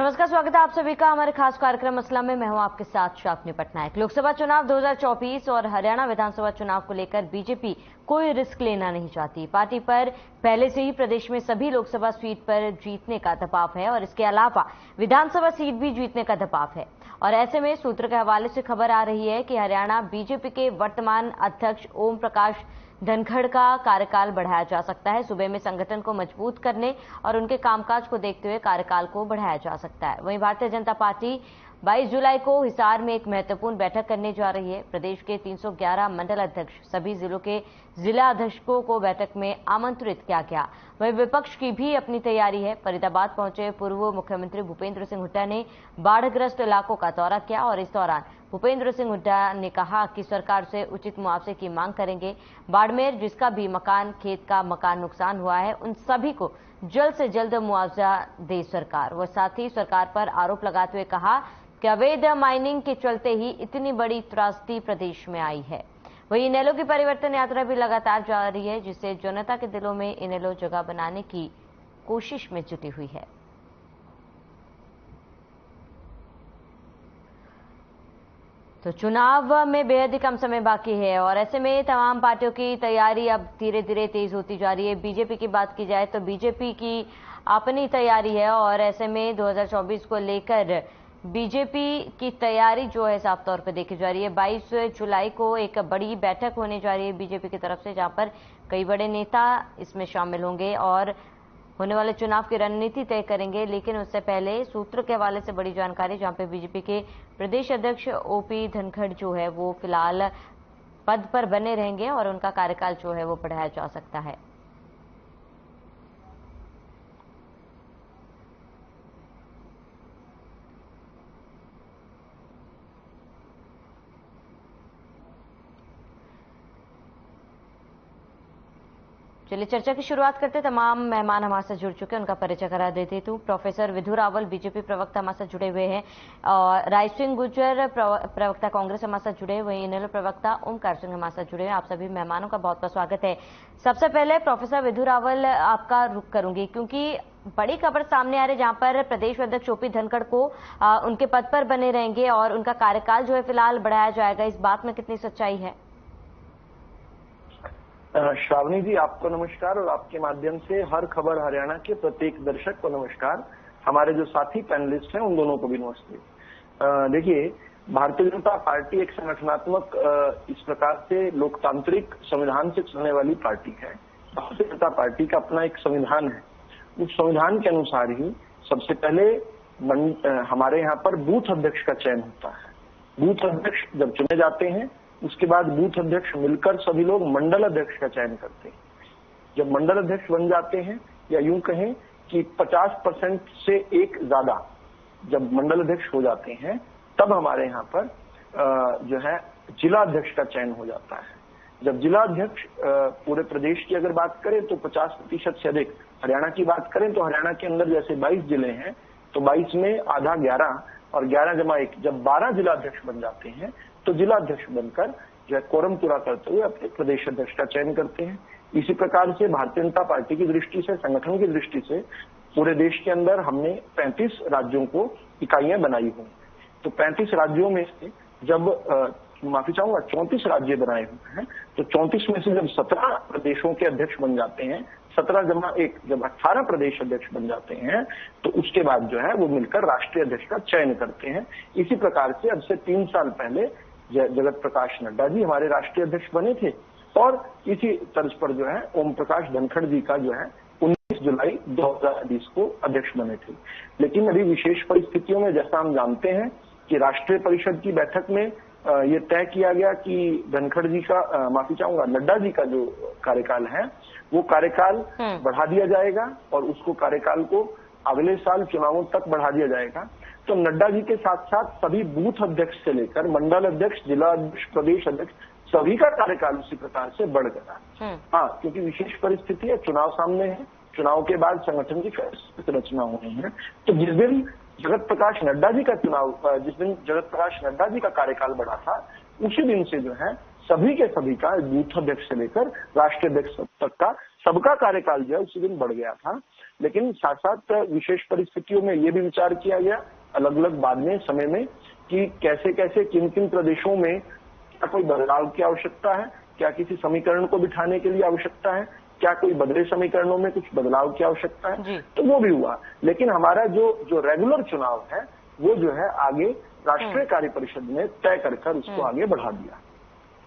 नमस्कार, स्वागत है आप सभी का हमारे खास कार्यक्रम मसला में। मैं हूं आपके साथ शापनी पटनायक। लोकसभा चुनाव 2024 और हरियाणा विधानसभा चुनाव को लेकर बीजेपी कोई रिस्क लेना नहीं चाहती। पार्टी पर पहले से ही प्रदेश में सभी लोकसभा सीट पर जीतने का दबाव है और इसके अलावा विधानसभा सीट भी जीतने का दबाव है। और ऐसे में सूत्र के हवाले से खबर आ रही है कि हरियाणा बीजेपी के वर्तमान अध्यक्ष ओम प्रकाश धनखड़ का कार्यकाल बढ़ाया जा सकता है। सूबे में संगठन को मजबूत करने और उनके कामकाज को देखते हुए कार्यकाल को बढ़ाया जा सकता है। वहीं भारतीय जनता पार्टी 22 जुलाई को हिसार में एक महत्वपूर्ण बैठक करने जा रही है। प्रदेश के 311 मंडल अध्यक्ष, सभी जिलों के जिला अध्यक्षों को बैठक में आमंत्रित किया गया। वहीं विपक्ष की भी अपनी तैयारी है। फरीदाबाद पहुंचे पूर्व मुख्यमंत्री भूपेंद्र सिंह हुड्डा ने बाढ़ग्रस्त इलाकों का दौरा किया और इस दौरान भूपेंद्र सिंह हुड्डा ने कहा कि सरकार से उचित मुआवजे की मांग करेंगे। बाड़मेर जिसका भी मकान, खेत का मकान नुकसान हुआ है, उन सभी को जल्द से जल्द मुआवजा दे सरकार। वह साथ ही सरकार पर आरोप लगाते हुए कहा कि अवैध माइनिंग के चलते ही इतनी बड़ी त्रासदी प्रदेश में आई है। वहीं इनेलो की परिवर्तन यात्रा भी लगातार जारी है, जिससे जनता के दिलों में इनेलो जगह बनाने की कोशिश में जुटी हुई है। तो चुनाव में बेहद ही कम समय बाकी है और ऐसे में तमाम पार्टियों की तैयारी अब धीरे धीरे तेज होती जा रही है। बीजेपी की बात की जाए तो बीजेपी की अपनी तैयारी है और ऐसे में 2024 को लेकर बीजेपी की तैयारी जो है साफ तौर पर देखी जा रही है। 22 जुलाई को एक बड़ी बैठक होने जा रही है बीजेपी की तरफ से, जहां पर कई बड़े नेता इसमें शामिल होंगे और होने वाले चुनाव की रणनीति तय करेंगे। लेकिन उससे पहले सूत्र के हवाले से बड़ी जानकारी, जहां पे बीजेपी के प्रदेश अध्यक्ष ओपी धनखड़ जो है वो फिलहाल पद पर बने रहेंगे और उनका कार्यकाल जो है वो बढ़ाया जा सकता है। चलिए चर्चा की शुरुआत करते। तमाम मेहमान हमारे साथ जुड़ चुके हैं, उनका परिचय करा देती हूँ। प्रोफेसर विधु रावल बीजेपी प्रवक्ता हमारे साथ जुड़े हुए हैं और राय सिंह गुर्जर प्रवक्ता कांग्रेस हमारे साथ जुड़े, वहीं इनेलो प्रवक्ता ओमकार सिंह हमारे साथ जुड़े हैं। आप सभी मेहमानों का बहुत बहुत स्वागत है। सबसे पहले प्रोफेसर विधु रावल आपका रुख करूंगी, क्योंकि बड़ी खबर सामने आ रही है जहां पर प्रदेश अध्यक्ष ओपी धनखड़ को उनके पद पर बने रहेंगे और उनका कार्यकाल जो है फिलहाल बढ़ाया जाएगा। इस बात में कितनी सच्चाई है? श्रावणी जी, आपको नमस्कार और आपके माध्यम से हर खबर हरियाणा के प्रत्येक दर्शक को नमस्कार। हमारे जो साथी पैनलिस्ट हैं उन दोनों को भी नमस्ते। देखिए, भारतीय जनता पार्टी एक संगठनात्मक इस प्रकार से लोकतांत्रिक संविधान से चलने वाली पार्टी है। भारतीय जनता पार्टी का अपना एक संविधान है। उस संविधान के अनुसार ही सबसे पहले हमारे यहाँ पर बूथ अध्यक्ष का चयन होता है। बूथ अध्यक्ष जब चुने जाते हैं उसके बाद बूथ अध्यक्ष मिलकर सभी लोग मंडल अध्यक्ष का चयन करते हैं। जब मंडल अध्यक्ष बन जाते हैं, या यूं कहें कि 50% से एक ज्यादा जब मंडल अध्यक्ष हो जाते हैं, तब हमारे यहाँ पर जो है जिला अध्यक्ष का चयन हो जाता है। जब जिला अध्यक्ष पूरे प्रदेश की अगर बात करें तो 50% से अधिक, हरियाणा की बात करें तो हरियाणा के अंदर जैसे 22 जिले हैं तो 22 में आधा 11 और 11 जमा 1, जब 12 जिला अध्यक्ष बन जाते हैं तो जिला अध्यक्ष बनकर जो है कोरम पूरा करते हुए अपने प्रदेश अध्यक्ष का चयन करते हैं। इसी प्रकार से भारतीय जनता पार्टी की दृष्टि से, संगठन की दृष्टि से पूरे देश के अंदर हमने 35 राज्यों को इकाइयां बनाई हुई। तो 35 राज्यों में से जब माफी चाहूंगा 34 राज्य बनाए हुए हैं, तो 34 में से जब 17 प्रदेशों के अध्यक्ष बन जाते हैं, 17 जमा 1 जब 18 प्रदेश अध्यक्ष बन जाते हैं, तो उसके बाद जो है वो मिलकर राष्ट्रीय अध्यक्ष का चयन करते हैं। इसी प्रकार से अब से 3 साल पहले जगत प्रकाश नड्डा जी हमारे राष्ट्रीय अध्यक्ष बने थे और इसी तर्ज पर जो है ओम प्रकाश धनखड़ जी का जो है 19 जुलाई 2020 को अध्यक्ष बने थे। लेकिन अभी विशेष परिस्थितियों में जैसा हम जानते हैं कि राष्ट्रीय परिषद की बैठक में ये तय किया गया कि धनखड़ जी का माफी चाहूंगा नड्डा जी का जो कार्यकाल है वो कार्यकाल बढ़ा दिया जाएगा और उसको कार्यकाल को अगले साल चुनावों तक बढ़ा दिया जाएगा। तो नड्डा जी के साथ साथ सभी बूथ अध्यक्ष से लेकर मंडल अध्यक्ष, जिला अध्यक्ष, प्रदेश अध्यक्ष, सभी का कार्यकाल उसी प्रकार से बढ़ गया। हाँ, क्योंकि विशेष परिस्थिति है, चुनाव सामने है, चुनाव के बाद संगठन की रचना होनी है। तो जिस दिन जगत प्रकाश नड्डा जी का कार्यकाल बढ़ा था, उसी दिन से जो है सभी के सभी का, बूथ अध्यक्ष से लेकर राष्ट्रीय अध्यक्ष तक का सबका कार्यकाल जो है उसी दिन बढ़ गया था। लेकिन साथ साथ विशेष परिस्थितियों में ये भी विचार किया गया अलग अलग बाद में समय में कि कैसे कैसे किन किन प्रदेशों में क्या कोई बदलाव की आवश्यकता है, क्या किसी समीकरण को बिठाने के लिए आवश्यकता है, क्या कोई बदले समीकरणों में कुछ बदलाव की आवश्यकता है, तो वो भी हुआ। लेकिन हमारा जो रेगुलर चुनाव है वो जो है आगे राष्ट्रीय कार्य परिषद ने तय कर उसको आगे बढ़ा दिया।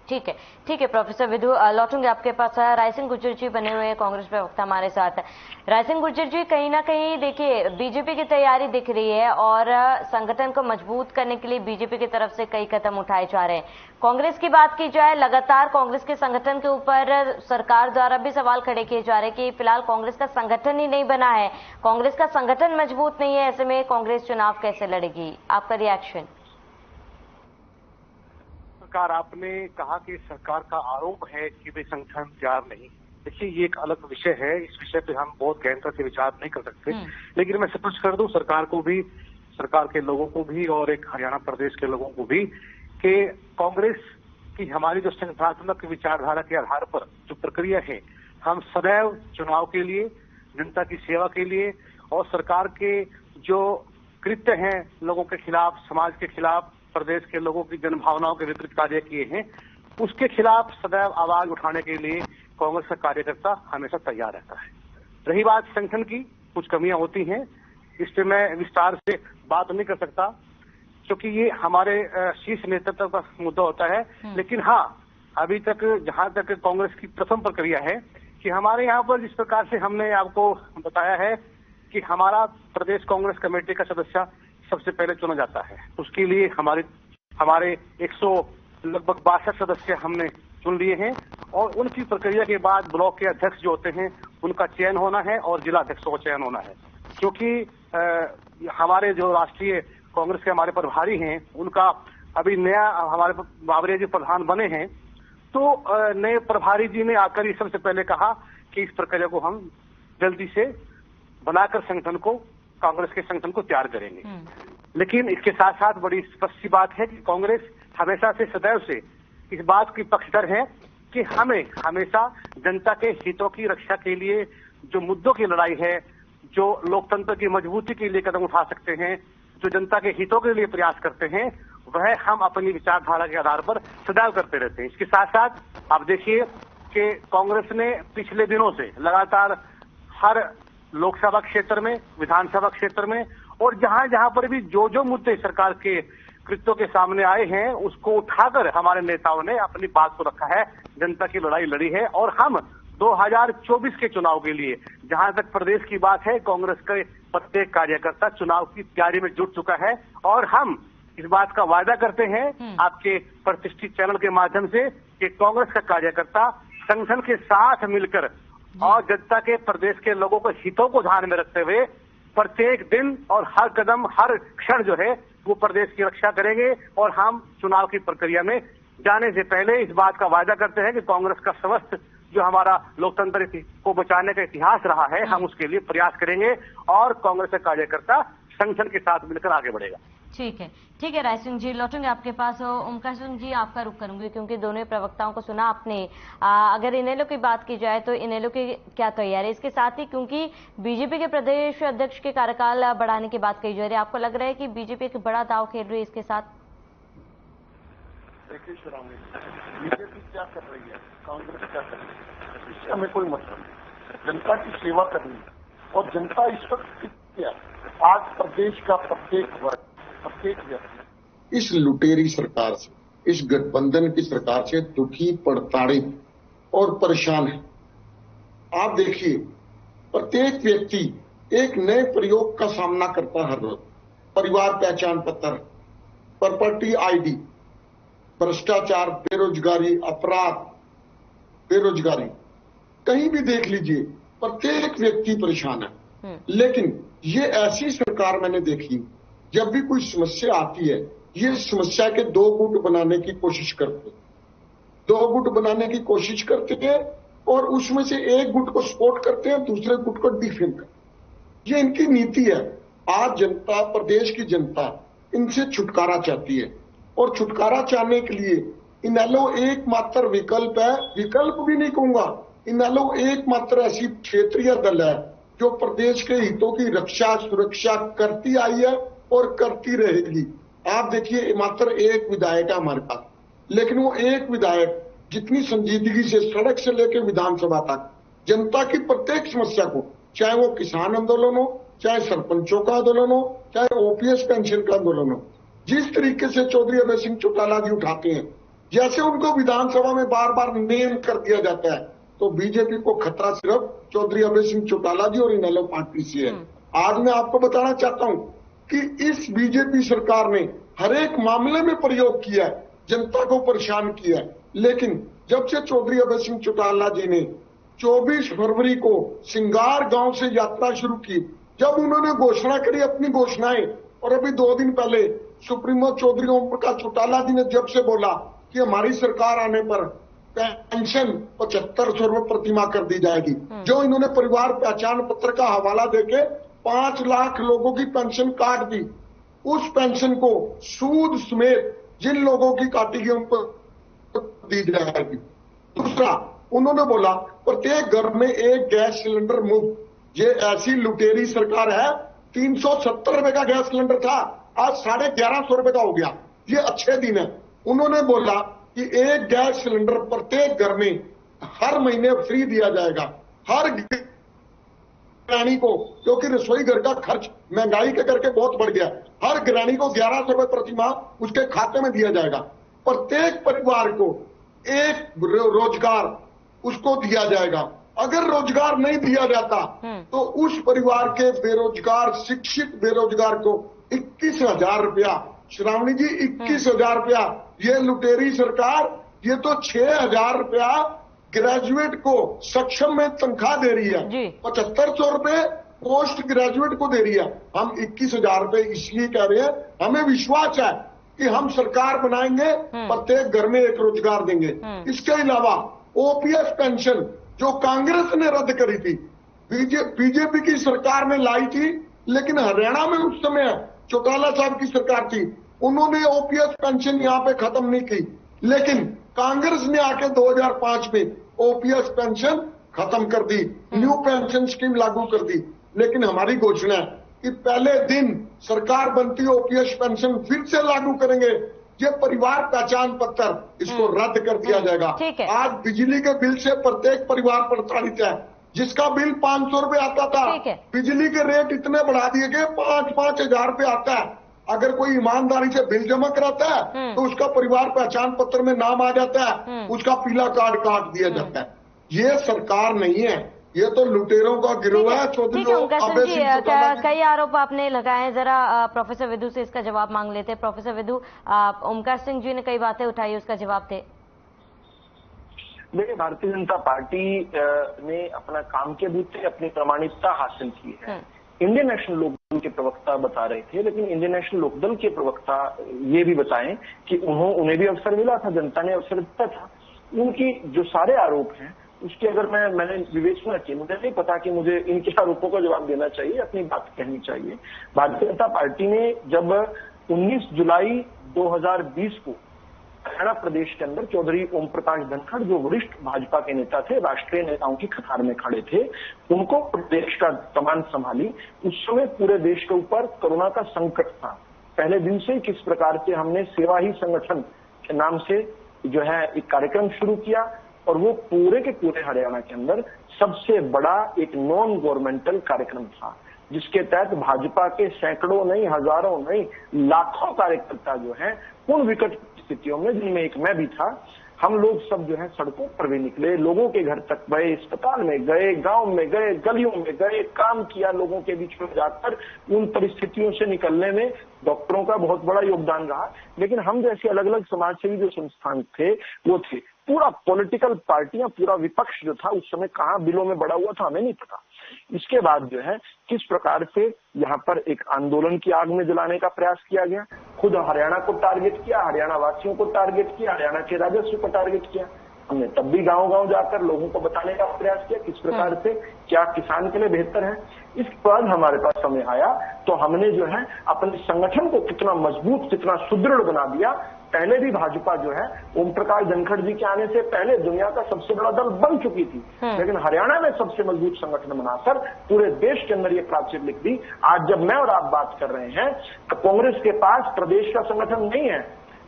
ठीक है प्रोफेसर विधु, लौटूंगे आपके पास। रायसिंह गुर्जर जी बने हुए हैं, कांग्रेस प्रवक्ता हमारे साथ है। रायसिंह गुर्जर जी, कहीं ना कहीं देखिए बीजेपी की तैयारी दिख रही है और संगठन को मजबूत करने के लिए बीजेपी की तरफ से कई कदम उठाए जा रहे हैं। कांग्रेस की बात की जाए, लगातार कांग्रेस के संगठन के ऊपर सरकार द्वारा भी सवाल खड़े किए जा रहे हैं कि फिलहाल कांग्रेस का संगठन ही नहीं बना है, कांग्रेस का संगठन मजबूत नहीं है, ऐसे में कांग्रेस चुनाव कैसे लड़ेगी? आपका रिएक्शन? आपने कहा कि सरकार का आरोप है कि वे संगठन तैयार नहीं। देखिए, ये एक अलग विषय है, इस विषय पे हम बहुत गहनता से विचार नहीं कर सकते। लेकिन मैं स्पष्ट कर दूं सरकार को भी, सरकार के लोगों को भी और एक हरियाणा प्रदेश के लोगों को भी कि कांग्रेस की हमारी जो संगठनात्मक विचारधारा के आधार पर जो प्रक्रिया है, हम सदैव चुनाव के लिए, जनता की सेवा के लिए और सरकार के जो कृत्य हैं लोगों के खिलाफ, समाज के खिलाफ, प्रदेश के लोगों की जनभावनाओं के विपरीत कार्य किए हैं, उसके खिलाफ सदैव आवाज उठाने के लिए कांग्रेस का कार्यकर्ता हमेशा तैयार रहता है। रही बात संगठन की, कुछ कमियां होती हैं, इस पे मैं विस्तार से बात नहीं कर सकता क्योंकि ये हमारे शीर्ष नेतृत्व का मुद्दा होता है। लेकिन हाँ, अभी तक जहां तक कांग्रेस की प्रथम प्रक्रिया है कि हमारे यहाँ पर जिस प्रकार से हमने आपको बताया है कि हमारा प्रदेश कांग्रेस कमेटी का सदस्य सबसे पहले चुना जाता है, उसके लिए हमारे 100 लगभग 62 सदस्य हमने चुन लिए हैं और उनकी प्रक्रिया के बाद ब्लॉक के अध्यक्ष जो होते हैं उनका चयन होना है और जिला अध्यक्षों का चयन होना है। क्योंकि हमारे जो राष्ट्रीय कांग्रेस के हमारे प्रभारी हैं, उनका अभी नया हमारे बाबरिया जी प्रधान बने हैं, तो नए प्रभारी जी ने आकर ये सबसे पहले कहा कि इस प्रक्रिया को हम जल्दी से बनाकर संगठन को, कांग्रेस के संगठन को तैयार करेंगे। लेकिन इसके साथ साथ बड़ी स्पष्ट सी बात है कि कांग्रेस हमेशा से, सदैव से इस बात की पक्षधर है कि हमें हमेशा जनता के हितों की रक्षा के लिए जो मुद्दों की लड़ाई है, जो लोकतंत्र की मजबूती के लिए कदम उठा सकते हैं, जो जनता के हितों के लिए प्रयास करते हैं, वह हम अपनी विचारधारा के आधार पर सदैव करते रहते हैं। इसके साथ साथ आप देखिए कि कांग्रेस ने पिछले दिनों से लगातार हर लोकसभा क्षेत्र में, विधानसभा क्षेत्र में और जहां जहां पर भी जो मुद्दे सरकार के कृत्यों के सामने आए हैं, उसको उठाकर हमारे नेताओं ने अपनी बात को रखा है, जनता की लड़ाई लड़ी है। और हम 2024 के चुनाव के लिए, जहां तक प्रदेश की बात है, कांग्रेस के प्रत्येक कार्यकर्ता चुनाव की तैयारी में जुट चुका है और हम इस बात का वायदा करते हैं आपके प्रतिष्ठित चैनल के माध्यम से कि कांग्रेस का कार्यकर्ता संगठन के साथ मिलकर और जनता के, प्रदेश के लोगों के हितों को ध्यान में रखते हुए प्रत्येक दिन और हर कदम, हर क्षण जो है वो प्रदेश की रक्षा करेंगे। और हम चुनाव की प्रक्रिया में जाने से पहले इस बात का वायदा करते हैं कि कांग्रेस का समस्त जो हमारा लोकतंत्र को बचाने का इतिहास रहा है, हम उसके लिए प्रयास करेंगे और कांग्रेस का कार्यकर्ता संगठन के साथ मिलकर आगे बढ़ेगा। ठीक है रायसिंह जी, लौटूंगे आपके पास। ओमकार सिंह जी, आपका रुख करूंगी क्योंकि दोनों प्रवक्ताओं को सुना आपने। अगर इनेलो की बात की जाए तो इनेलो की क्या तैयारी है? इसके साथ ही क्योंकि बीजेपी के प्रदेश अध्यक्ष के कार्यकाल बढ़ाने की बात कही जा रही है, आपको लग रहा है कि बीजेपी एक बड़ा दाव खेल रही है इसके साथ? देखिए बीजेपी क्या कर रही है, कांग्रेस क्या कर रही है, इससे हमें कोई मतलब नहीं। जनता की सेवा करनी है और जनता इस वक्त आज प्रदेश का प्रत्येक वर्ग, प्रत्येक व्यक्ति इस लुटेरी सरकार से, इस गठबंधन की सरकार से दुखी, प्रताड़ित और परेशान है। आप देखिए, प्रत्येक व्यक्ति एक नए प्रयोग का सामना करता हर रोज। परिवार पहचान पत्र, प्रॉपर्टी आईडी, भ्रष्टाचार, बेरोजगारी, अपराध, बेरोजगारी, कहीं भी देख लीजिए प्रत्येक व्यक्ति परेशान है। लेकिन ये ऐसी सरकार मैंने देखी, जब भी कोई समस्या आती है, ये समस्या के दो गुट बनाने की कोशिश करते हैं, दो गुट बनाने की कोशिश करते हैं और उसमें से एक गुट को सपोर्ट करते हैं, दूसरे गुट को डिफेम करते हैं। ये इनकी नीति है। आज जनता, प्रदेश की जनता इनसे छुटकारा चाहती है और छुटकारा चाहने के लिए इनेलो एकमात्र विकल्प है, विकल्प भी नहीं कहूंगा, इनेलो एकमात्र ऐसी क्षेत्रीय दल है जो प्रदेश के हितों की रक्षा सुरक्षा करती आई है और करती रहेगी। आप देखिए मात्र एक विधायक है हमारे पास, लेकिन वो एक विधायक जितनी संजीदगी से सड़क से लेकर विधानसभा तक जनता की प्रत्येक समस्या को, चाहे वो किसान आंदोलन हो, चाहे सरपंचों का आंदोलन हो, चाहे ओपीएस पेंशन का आंदोलन हो, जिस तरीके से चौधरी अभय सिंह चौटाला जी उठाते हैं, जैसे उनको विधानसभा में बार बार नेम कर दिया जाता है, तो बीजेपी को खतरा सिर्फ चौधरी अभय सिंह चौटाला जी और इनेलो पार्टी से है। आज मैं आपको बताना चाहता हूं कि इस बीजेपी सरकार ने हर एक मामले में प्रयोग किया है, जनता को परेशान किया है, लेकिन जब से चौधरी अभय सिंह चौटाला जी ने 24 फरवरी को सिंगार गांव से यात्रा शुरू की, जब उन्होंने घोषणा करी अपनी घोषणाएं, और अभी 2 दिन पहले सुप्रीमो चौधरी ओम प्रकाश चौटाला जी ने जब से बोला कि हमारी सरकार आने पर पेंशन 7500 रुपए प्रतिमाह कर दी जाएगी, जो इन्होंने परिवार पहचान पत्र का हवाला देके 5 लाख लोगों की पेंशन काट दी, उस पेंशन को सूद समेत जिन लोगों की काटी गई उनको दी जाएगी। दूसरा, उन्होंने बोला प्रत्येक घर में एक गैस सिलेंडर मुफ्त। ये ऐसी लुटेरी सरकार है, 370 रुपए का गैस सिलेंडर था, आज 1150 रुपए का हो गया। ये अच्छे दिन है। उन्होंने बोला कि एक गैस सिलेंडर प्रत्येक घर में हर महीने फ्री दिया जाएगा, हर गृहिणी को, क्योंकि रसोई घर का खर्च महंगाई के करके बहुत बढ़ गया, हर गृहिणी को 1100 रुपए प्रतिमाह उसके खाते में दिया जाएगा। प्रत्येक परिवार को एक रोजगार उसको दिया जाएगा। अगर रोजगार नहीं दिया जाता तो उस परिवार के बेरोजगार शिक्षित बेरोजगार को 21,000 रुपया, श्रावणी जी 21,000 रुपया, ये लुटेरी सरकार ये तो 6,000 रुपया ग्रेजुएट को सक्षम में तनख्वाह दे रही है, 7500 रुपए पोस्ट ग्रेजुएट को दे रही है। हम 21,000 रुपए इसलिए कह रहे हैं, हमें विश्वास है कि हम सरकार बनाएंगे, प्रत्येक घर में एक रोजगार देंगे। इसके अलावा ओपीएस पेंशन जो कांग्रेस ने रद्द करी थी, बीजेपी की सरकार ने लाई थी, लेकिन हरियाणा में उस समय चौटाला साहब की सरकार थी, उन्होंने ओपीएस पेंशन यहाँ पे खत्म नहीं की, लेकिन कांग्रेस ने आके 2005 में ओपीएस पेंशन खत्म कर दी, न्यू पेंशन स्कीम लागू कर दी। लेकिन हमारी घोषणा है कि पहले दिन सरकार बनती ओपीएस पेंशन फिर से लागू करेंगे। ये परिवार पहचान पत्र इसको रद्द कर दिया जाएगा। आज बिजली के बिल से प्रत्येक परिवार प्रताड़ित है, जिसका बिल 500 रुपए आता था, बिजली के रेट इतने बढ़ा दिए गए 5-5 हजार रुपए आता है। अगर कोई ईमानदारी से बिल जमा कराता है तो उसका परिवार पहचान पत्र में नाम आ जाता है, उसका पीला कार्ड काट दिया जाता है। ये सरकार नहीं है, ये तो लुटेरों का गिरोह है। चौधरी कई आरोप आपने लगाए, जरा प्रोफेसर विदु से इसका जवाब मांग लेते हैं। प्रोफेसर विदु, ओमकार सिंह जी ने कई बातें उठाई, उसका जवाब थे। देखिए, भारतीय जनता पार्टी ने अपना काम के बूते अपनी प्रमाणिकता हासिल की है। इंडियन नेशनल लोकदल के प्रवक्ता बता रहे थे, लेकिन इंडियन नेशनल लोकदल के प्रवक्ता ये भी बताएं कि उन्हें भी अवसर मिला था, जनता ने अवसर दिया था। उनकी जो सारे आरोप हैं उसकी अगर मैंने विवेचना की, मुझे नहीं पता कि मुझे इनके आरोपों का जवाब देना चाहिए, अपनी बात कहनी चाहिए। भारतीय जनता पार्टी ने जब 19 जुलाई 2020 को हरियाणा प्रदेश के अंदर चौधरी ओम प्रकाश धनखड़, जो वरिष्ठ भाजपा के नेता थे, राष्ट्रीय नेताओं की कतार में खड़े थे, उनको प्रदेश का कमान संभाली। उस समय पूरे देश के ऊपर कोरोना का संकट था। पहले दिन से किस प्रकार से हमने सेवा ही संगठन के नाम से जो है एक कार्यक्रम शुरू किया, और वो पूरे के पूरे हरियाणा के अंदर सबसे बड़ा एक नॉन गवर्नमेंटल कार्यक्रम था, जिसके तहत भाजपा के सैकड़ों नहीं, हजारों नहीं, लाखों कार्यकर्ता जो हैं उन विकट स्थितियों में, जिनमें एक मैं भी था, हम लोग सब जो है सड़कों पर भी निकले, लोगों के घर तक गए, अस्पताल में गए, गांव में गए, गलियों में गए, काम किया लोगों के बीच में जाकर। उन परिस्थितियों से निकलने में डॉक्टरों का बहुत बड़ा योगदान रहा, लेकिन हम जैसे अलग अलग समाजसेवी जो संस्थान थे वो थे। पूरा पॉलिटिकल पार्टियां, पूरा विपक्ष जो था उस समय कहाँ बिलों में बढ़ा हुआ था हमें नहीं पता। इसके बाद जो है किस प्रकार से यहाँ पर एक आंदोलन की आग में जलाने का प्रयास किया गया, खुद हरियाणा को टारगेट किया, हरियाणा वासियों को टारगेट किया, हरियाणा के राजस्व को टारगेट किया। हमने तब भी गांव-गांव जाकर लोगों को बताने का प्रयास किया किस प्रकार से क्या किसान के लिए बेहतर है। इसके बाद हमारे पास समय आया तो हमने जो है अपने संगठन को कितना मजबूत, कितना सुदृढ़ बना दिया, पहले भी भाजपा जो है ओम प्रकाश धनखड़ जी के आने से पहले दुनिया का सबसे बड़ा दल बन चुकी थी, लेकिन हरियाणा में सबसे मजबूत संगठन बनाकर पूरे देश के अंदर ये प्राचीर लिख दी। आज जब मैं और आप बात कर रहे हैं तो कांग्रेस के पास प्रदेश का संगठन नहीं है,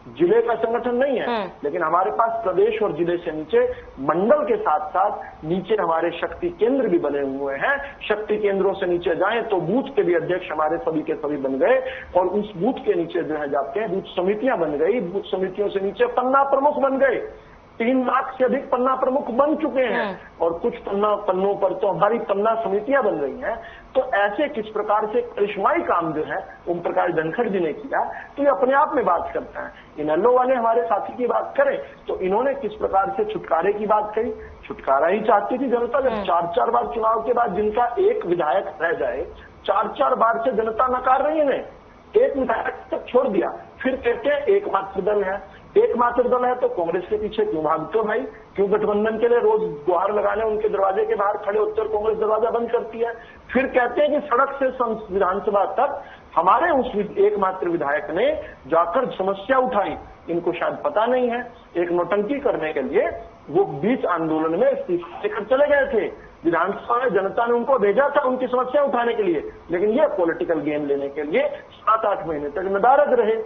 जिले का संगठन नहीं है, लेकिन हमारे पास प्रदेश और जिले से नीचे मंडल के साथ साथ नीचे हमारे शक्ति केंद्र भी बने हुए हैं। शक्ति केंद्रों से नीचे जाएं तो बूथ के भी अध्यक्ष हमारे सभी के सभी बन गए, और उस बूथ के नीचे जो है जाते हैं बूथ समितियां बन गई, बूथ समितियों से नीचे पन्ना प्रमुख बन गए। 3 लाख से अधिक पन्ना प्रमुख बन चुके हैं, और कुछ पन्नों पर तो हमारी पन्ना समितियां बन रही हैं। तो ऐसे किस प्रकार से करिश्माई काम जो है ओम प्रकाश धनखड़ जी ने किया, तो ये अपने आप में बात करता है। इनेलो वाले हमारे साथी की बात करें तो इन्होंने किस प्रकार से छुटकारे की बात कही। छुटकारा ही चाहती थी जनता, जब 4-4 बार चुनाव के बाद जिनका एक विधायक रह जाए, 4-4 बार से जनता नकार रही है, एक विधायक तक छोड़ दिया, फिर कहते हैं एकमात्र दल है। एकमात्र दल है तो कांग्रेस के पीछे क्यों भागते हो भाई? क्यों गठबंधन के लिए रोज गुहार लगाने उनके दरवाजे के बाहर खड़े होते और कांग्रेस दरवाजा बंद करती है? फिर कहते हैं कि सड़क से विधानसभा तक हमारे उस एकमात्र विधायक ने जाकर समस्या उठाई। इनको शायद पता नहीं है, एक नौटंकी करने के लिए वो बीच आंदोलन में इस्तीफा लेकर चले गए थे। विधानसभा में जनता ने उनको भेजा था उनकी समस्या उठाने के लिए, लेकिन ये पॉलिटिकल गेम लेने के लिए 7-8 महीने तक नदारद रहे।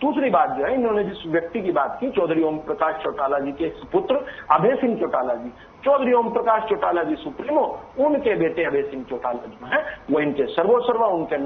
दूसरी बात जो है, इन्होंने जिस व्यक्ति की बात की, चौधरी ओम प्रकाश चौटाला जी के पुत्र अभय सिंह चौटाला जी, चौधरी ओम प्रकाश चौटाला जी सुप्रीमो, उनके बेटे अभय सिंह चौटाला जो है वो इनके सर्वोसर्वा, उनके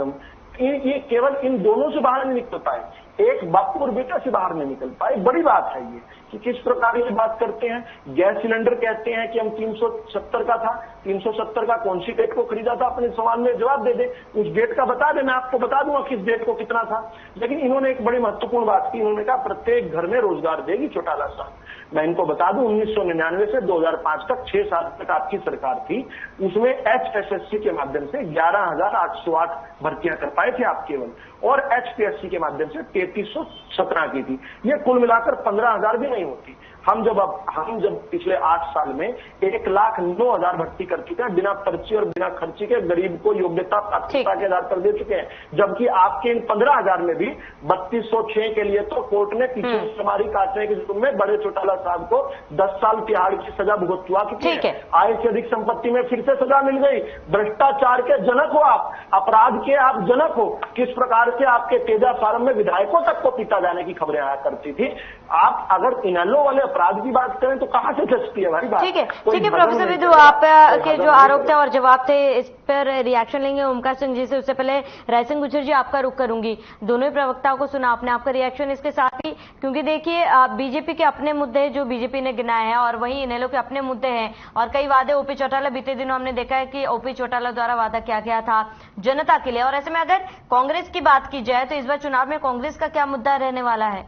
ये केवल इन दोनों से बाहर नहीं निकल पाए, एक बापू और बेटा से बाहर नहीं निकल पाए। बड़ी बात है ये कि किस प्रकार ये बात करते हैं। गैस सिलेंडर कहते हैं कि हम 370 का था, 370 का कौन सी डेट को खरीदा था, अपने सवाल में जवाब दे दे, उस डेट का बता दे, मैं आपको बता दूंगा किस डेट को कितना था। लेकिन इन्होंने एक बड़ी महत्वपूर्ण बात की, इन्होंने कहा प्रत्येक घर में रोजगार देगी चौटाला साहब। मैं इनको बता दूं 1999 से 2005 तक 6 साल तक आपकी सरकार थी, उसमें HSSC के माध्यम से 11,808 भर्तियां कर पाए थे आप केवल, और HPSC के माध्यम से 3317 की थी। ये कुल मिलाकर 15,000 भी नहीं होती। हम जब पिछले 8 साल में 1,09,000 भर्ती कर चुके हैं, बिना पर्ची और बिना खर्ची के गरीब को योग्यता प्राथमिकता के आधार पर दे चुके हैं, जबकि आपके इन 15,000 में भी 3206 के लिए तो कोर्ट ने पीछे हमारी काटने के जुर्म में बड़े चौटाला साहब को 10 साल तिहाड़ की सजा भुगतवा चुकी है। आय से अधिक संपत्ति में फिर से सजा मिल गई। भ्रष्टाचार के जनक हो आप, अपराध के आप जनक हो। किस प्रकार से आपके तेजा फार्म में विधायकों तक को पीटा जाने की खबरें आया करती थी। आप अगर इनेलो वाले अपराध की बात करें तो कहां से सस्ती है हमारी बात। ठीक है प्रोफेसर विदु, आप के जो आरोप थे और जवाब थे इस पर रिएक्शन लेंगे ओमकार सिंह जी से। उससे पहले रायसिंह गुज्जर जी आपका रुख करूंगी। दोनों ही प्रवक्ताओं को सुना आपने, आपका रिएक्शन इसके साथ ही, क्योंकि देखिए बीजेपी के अपने मुद्दे जो बीजेपी ने गिनाए हैं और वहीं इनेलो के अपने मुद्दे हैं, और कई वादे ओपी चौटाला, बीते दिनों हमने देखा है कि ओपी चौटाला द्वारा वादा किया गया था जनता के लिए। और ऐसे में अगर कांग्रेस की बात की जाए तो इस बार चुनाव में कांग्रेस का क्या मुद्दा रहने वाला है?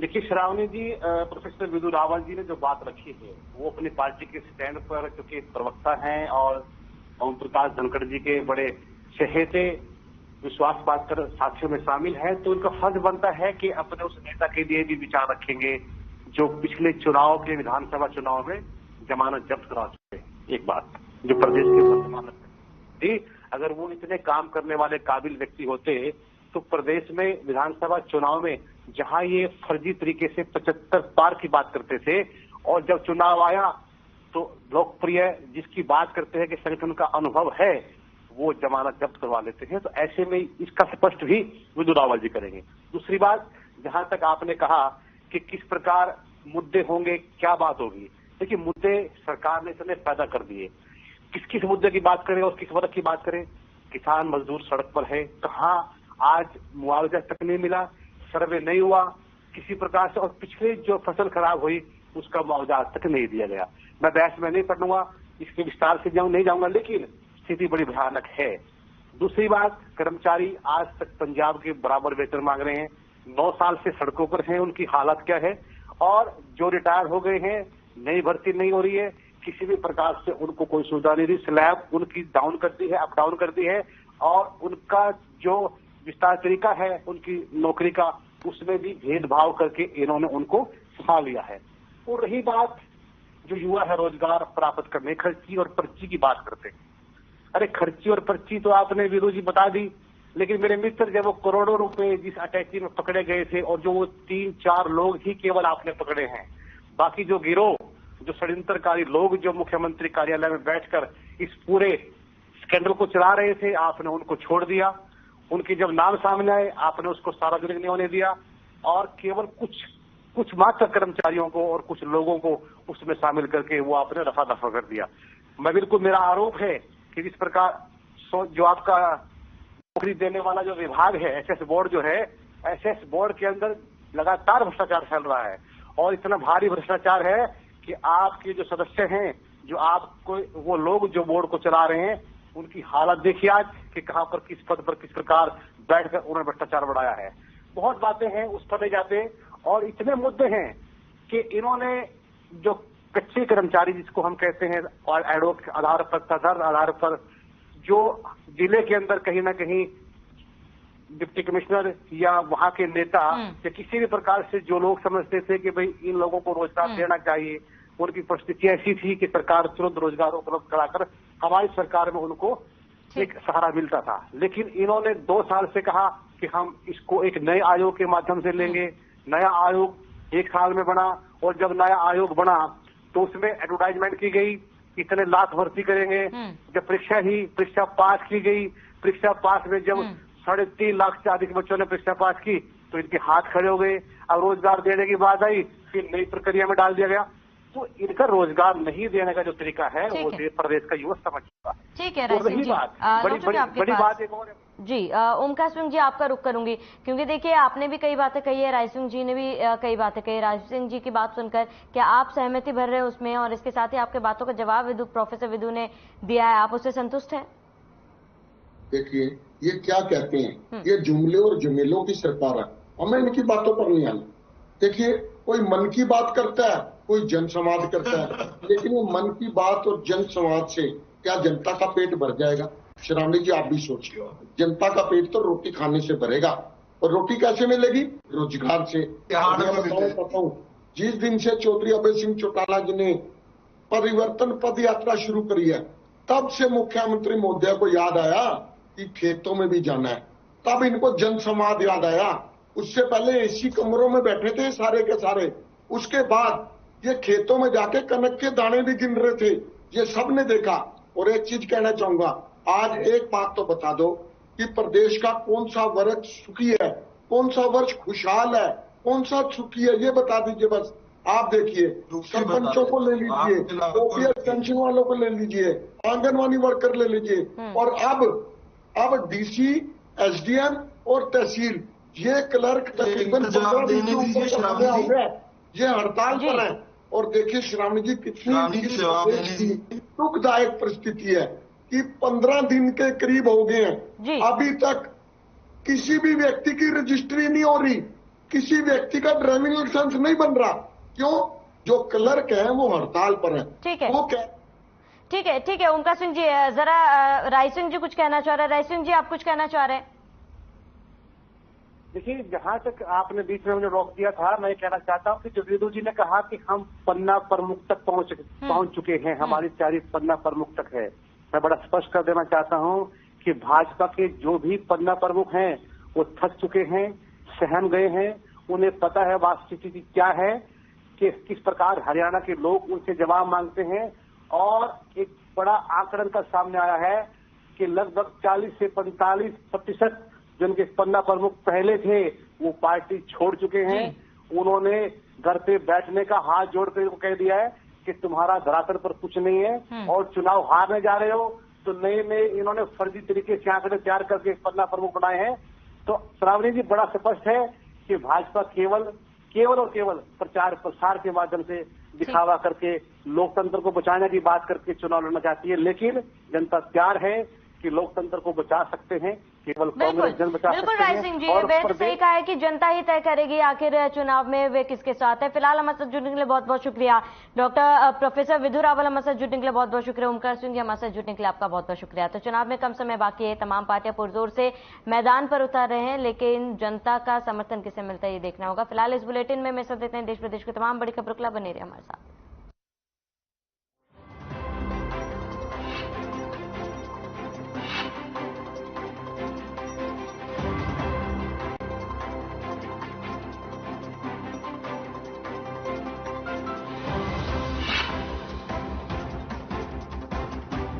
देखिए श्रावणी जी, प्रोफेसर विदु रावल जी ने जो बात रखी है वो अपनी पार्टी के स्टैंड पर, क्योंकि प्रवक्ता हैं और ओम प्रकाश धनखड़ जी के बड़े चहेते विश्वास बात कर साथियों में शामिल है, तो उनका फर्ज बनता है कि अपने उस नेता के लिए भी विचार रखेंगे जो पिछले चुनाव के विधानसभा चुनाव में जमानत जब्त करा चुके। एक बात जो प्रदेश के वर्तमान जी, अगर वो इतने काम करने वाले काबिल व्यक्ति होते तो प्रदेश में विधानसभा चुनाव में जहां ये फर्जी तरीके से 75 पार की बात करते थे, और जब चुनाव आया तो लोकप्रिय जिसकी बात करते हैं कि संगठन का अनुभव है, वो जमानत जब्त करवा लेते हैं। तो ऐसे में इसका स्पष्ट भी विदु रावल जी करेंगे। दूसरी बात, जहां तक आपने कहा कि किस प्रकार मुद्दे होंगे, क्या बात होगी, देखिए मुद्दे सरकार ने इतने पैदा कर दिए, किस किस मुद्दे की बात करें और किस वर्ग की बात करें। किसान मजदूर सड़क पर है, कहाँ आज मुआवजा तक नहीं मिला, सर्वे नहीं हुआ किसी प्रकार से, और पिछले जो फसल खराब हुई उसका मुआवजा आज तक नहीं दिया गया। मैं बहस में नहीं पढ़ूंगा, इसके विस्तार से नहीं जाऊंगा, लेकिन स्थिति बड़ी भयानक है। दूसरी बात, कर्मचारी आज तक पंजाब के बराबर वेतन मांग रहे हैं, 9 साल से सड़कों पर हैं, उनकी हालत क्या है। और जो रिटायर हो गए हैं, नई भर्ती नहीं हो रही है, किसी भी प्रकार से उनको कोई सुविधा नहीं दी, स्लैब उनकी डाउन कर दी है, अप डाउन कर दी है, और उनका जो विस्तार तरीका है उनकी नौकरी का, उसमें भी भेदभाव करके इन्होंने उनको फंसा लिया है। और रही बात जो युवा है रोजगार प्राप्त करने, खर्ची और पर्ची की बात करते हैं। अरे खर्ची और पर्ची तो आपने विदु जी बता दी लेकिन मेरे मित्र जब वो करोड़ों रुपए जिस अटैची में पकड़े गए थे और जो वो 3-4 लोग ही केवल आपने पकड़े हैं, बाकी जो गिरोह, जो षड्यंत्रकारी लोग जो मुख्यमंत्री कार्यालय में बैठकर इस पूरे स्कैंडल को चला रहे थे, आपने उनको छोड़ दिया। उनके जब नाम सामने आए आपने उसको सार्वजनिक नहीं होने दिया और केवल कुछ मात्र कर्मचारियों को और कुछ लोगों को उसमें शामिल करके वो आपने रफा दफा कर दिया। मेरा आरोप है कि इस प्रकार जो आपका नौकरी देने वाला जो विभाग है, एसएस बोर्ड जो है, एसएस बोर्ड के अंदर लगातार भ्रष्टाचार फैल रहा है और इतना भारी भ्रष्टाचार है कि आपके जो सदस्य हैं, जो आपको वो लोग जो बोर्ड को चला रहे हैं, उनकी हालत देखिए आज कि कहां पर किस पद पर किस प्रकार बैठकर उन्होंने भ्रष्टाचार बढ़ाया है। बहुत बातें हैं, उस पर नहीं जाते और इतने मुद्दे हैं कि इन्होंने जो कच्चे कर्मचारी जिसको हम कहते हैं और एडोक आधार पर, तदर आधार पर जो जिले के अंदर कहीं ना कहीं डिप्टी कमिश्नर या वहां के नेता या किसी भी प्रकार से जो लोग समझते थे कि भाई इन लोगों को रोजगार देना चाहिए, उनकी परिस्थिति ऐसी थी कि सरकार तुरंत रोजगार उपलब्ध कराकर हमारी सरकार में उनको एक सहारा मिलता था। लेकिन इन्होंने 2 साल से कहा कि हम इसको एक नए आयोग के माध्यम से लेंगे। नया आयोग 1 साल में बना और जब नया आयोग बना तो उसमें एडवर्टाइजमेंट की गई, इतने लाख भर्ती करेंगे। जब परीक्षा पास की गई, परीक्षा पास में जब 3.5 लाख से अधिक बच्चों ने परीक्षा पास की तो इनके हाथ खड़े हो गए। अब रोजगार देने की बात आई, फिर नई प्रक्रिया में डाल दिया गया। तो इनका रोजगार नहीं देने का जो तरीका है वो प्रदेश का युवा समझ चुका है। ठीक है, तो रही बात बड़ी बात एक और जी, ओमकार सिंह जी आपका रुख करूंगी क्योंकि देखिए आपने भी कई बातें कही है, राय सिंह जी ने भी कई बातें कही। राय सिंह जी की बात सुनकर क्या आप सहमति भर रहे हैं उसमें, और इसके साथ ही आपके बातों का जवाब प्रोफेसर विदु ने दिया है, आप उससे संतुष्ट हैं? देखिए ये क्या कहते हैं, ये जुमले और जुमेलों की सरकार है, हमें इनकी बातों पर नहीं आना। देखिए कोई मन की बात करता है, कोई जनसंवाद करता है, लेकिन वो मन की बात और जनसंवाद से क्या जनता का पेट भर जाएगा? श्रावणी जी आप भी सोचिए, जनता का पेट तो रोटी खाने से भरेगा और रोटी कैसे मिलेगी? रोजगार से। बताऊं जिस दिन से चौधरी अभय सिंह चौटाला जी ने परिवर्तन पद यात्रा शुरू करी है, तब से मुख्यमंत्री महोदय को याद आया कि खेतों में भी जाना है, तब इनको जनसंवाद याद आया। उससे पहले एसी कमरों में बैठे थे सारे के सारे, उसके बाद ये खेतों में जाके कनक के दाने भी गिन रहे थे, ये सब ने देखा। और एक चीज कहना चाहूंगा, आज एक बात तो बता दो कि प्रदेश का कौन सा वर्ग सुखी है, कौन सा वर्ग खुशहाल है, कौन सा सुखी है, ये बता दीजिए बस। आप देखिए सरपंचों को ले लीजिए, ओपीएस पेंशन वालों को ले लीजिए, आंगनवाड़ी वर्कर ले लीजिए, और अब डीसी, एसडीएम और तहसील, ये क्लर्क तकरीबन 15 दिन के ऊपर हो गया, ये हड़ताल पर है। और देखिए श्रावणी जी कितनी दुखदायक परिस्थिति है कि 15 दिन के करीब हो गए हैं, अभी तक किसी भी व्यक्ति की रजिस्ट्री नहीं हो रही, किसी व्यक्ति का ड्राइविंग लाइसेंस नहीं बन रहा। क्यों? जो क्लर्क है वो हड़ताल पर है। ठीक है, वो क्या? ठीक है ओमकार सिंह जी, जरा राय सिंह जी कुछ कहना चाह रहे हैं। राय सिंह जी आप कुछ कहना चाह रहे हैं? देखिए जहां तक आपने बीच में मुझे रोक दिया था, मैं कहना चाहता हूं कि जो विदु जी ने कहा कि हम पन्ना प्रमुख तक पहुंच चुके हैं, हमारी तैयारी पन्ना प्रमुख तक है, मैं बड़ा स्पष्ट कर देना चाहता हूं कि भाजपा के जो भी पन्ना प्रमुख हैं वो थक चुके हैं, सहम गए हैं, उन्हें पता है वास्तविक स्थिति क्या है, कि किस प्रकार हरियाणा के लोग उनसे जवाब मांगते हैं। और एक बड़ा आंकड़न का सामने आया है कि लगभग 40 से 45% जो उनके पन्ना प्रमुख पहले थे वो पार्टी छोड़ चुके हैं। उन्होंने घर पे बैठने का हाथ जोड़कर कह दिया है कि तुम्हारा धरातल पर कुछ नहीं है और चुनाव हारने जा रहे हो। तो नए इन्होंने फर्जी तरीके से आंकड़े तैयार करके पन्ना प्रमुख बनाए हैं। तो श्रावणी जी बड़ा स्पष्ट है कि भाजपा केवल और केवल प्रचार प्रसार के माध्यम से दिखावा करके लोकतंत्र को बचाने की बात करके चुनाव लड़ना चाहती है, लेकिन जनता तैयार है कि लोकतंत्र को बचा सकते हैं, केवल कांग्रेस जन बचा सकते हैं। बिल्कुल राय सिंह जी, बेहद सही कहा है कि जनता ही तय करेगी आखिर चुनाव में वे किसके साथ है। फिलहाल हमारे साथ जुड़ने के लिए बहुत बहुत शुक्रिया डॉक्टर प्रोफेसर विदु रावल, हमारे साथ जुड़ने के लिए बहुत बहुत शुक्रिया। ओमकार सिंह जी हमारे साथ जुड़ने के लिए आपका बहुत बहुत शुक्रिया। तो चुनाव में कम समय बाकी है, तमाम पार्टियां पुरजोर से मैदान पर उतार रहे हैं, लेकिन जनता का समर्थन किसे मिलता है ये देखना होगा। फिलहाल इस बुलेटिन में मैं सब देते हैं देश प्रदेश की तमाम बड़ी खबरों के लिए बने रहे हमारे साथ।